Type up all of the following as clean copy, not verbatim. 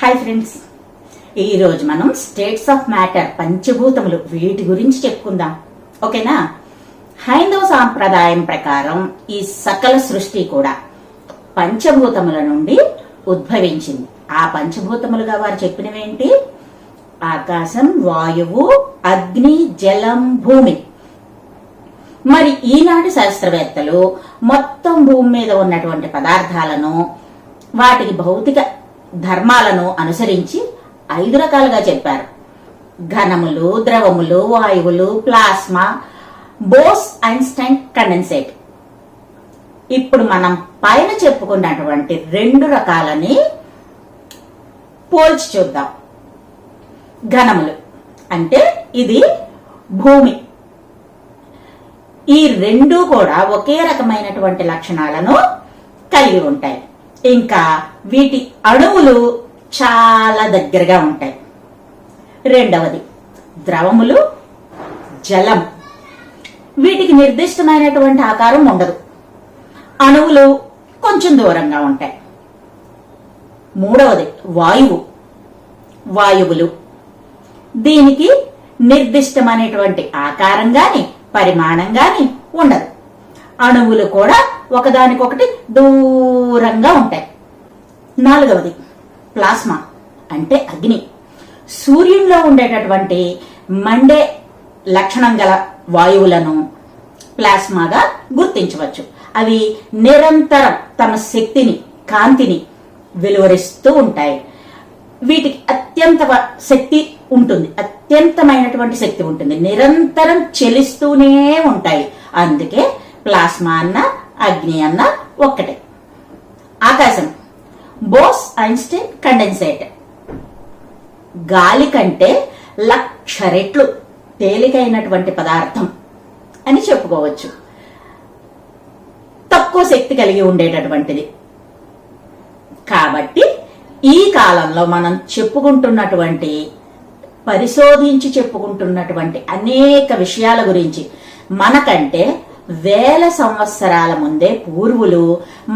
Hi friends, ఈరోజు మనం states of matter పంచభూతములు వీటి గురించి చెప్పుకుందాం. ఓకేనా? హైందవ సాంప్రదాయం ప్రకారం ఈ సకల సృష్టి కూడా పంచభూతముల నుండి ఉద్భవించింది. ఆ పంచభూతములుగా వారు చెప్పినవేంటి? ఆకాశం, వాయువు, అగ్ని, జలం, భూమి. మరి ఈనాటి శాస్త్రవేత్తలు మొత్తం భూమి మీద ఉన్నటువంటి పదార్థాలను వాటికి భౌతిక ధర్మాలను అనుసరించి 5 రకాలుగా చెప్పారు. ఘనములు, ద్రవములు, వాయువులు, ప్లాస్మా, బోస్ ఐన్స్టైన్ కండెన్సేట్. ఇప్పుడు మనం పైన చెప్పుకున్నటువంటి 2 రకాలని పోల్చి చూద్దాం. ఘనములు అంటే ఇది భూమి. ఈ 2 కూడా ఒకే రకమైనటువంటి లక్షణాలను కలిగి ఉంటాయి. ఇంకా వీటి అణువులు చాలా దగ్గరగా ఉంటాయి. రెండవది ద్రవములు, జలం. వీటికి నిర్దిష్టమైనటువంటి ఆకారం ఉండదు. అణువులు కొంచెం దూరంగా ఉంటాయి. మూడవది వాయువు, వాయువులు. దీనికి నిర్దిష్టమైనటువంటి ఆకారం గాని పరిమాణం గాని ఉండదు. అణువులు కూడా ఒకదానికొకటి దూరంగా ఉంటాయి. నాలుగవది ప్లాస్మా అంటే అగ్ని. సూర్యునిలో ఉండేటటువంటి మండే లక్షణం గల వాయువులను ప్లాస్మాగా గుర్తించవచ్చు. అవి నిరంతరం తమ శక్తిని, కాంతిని వెలువరిస్తూ ఉంటాయి. వీటికి అత్యంతమైనటువంటి శక్తి ఉంటుంది. నిరంతరం చెలిస్తూనే ఉంటాయి. అందుకే ప్లాస్మా అన్న అగ్ని అన్న ఒక్కటే. ఆకాశం, బోస్ ఐన్స్టైన్ కండెన్సేట్. గాలి కంటే 1,00,000 రెట్లు తేలికైనటువంటి పదార్థం అని చెప్పుకోవచ్చు. తక్కువ శక్తి కలిగి ఉండేటటువంటిది. కాబట్టి ఈ కాలంలో మనం పరిశోధించి చెప్పుకుంటున్నటువంటి అనేక విషయాల గురించి మనకంటే వేల సంవత్సరాల ముందే పూర్వులు,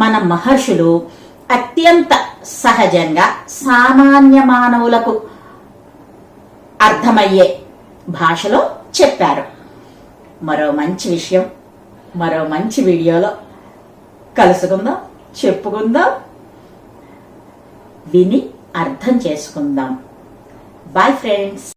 మన మహర్షులు అత్యంత సహజంగా సామాన్య మానవులకు అర్థమయ్యే భాషలో చెప్పారు. మరో మంచి విషయం మరో మంచి వీడియోలో కలుసుకుందాం, చెప్పుకుందాం, విని అర్థం చేసుకుందాం. Bye friends.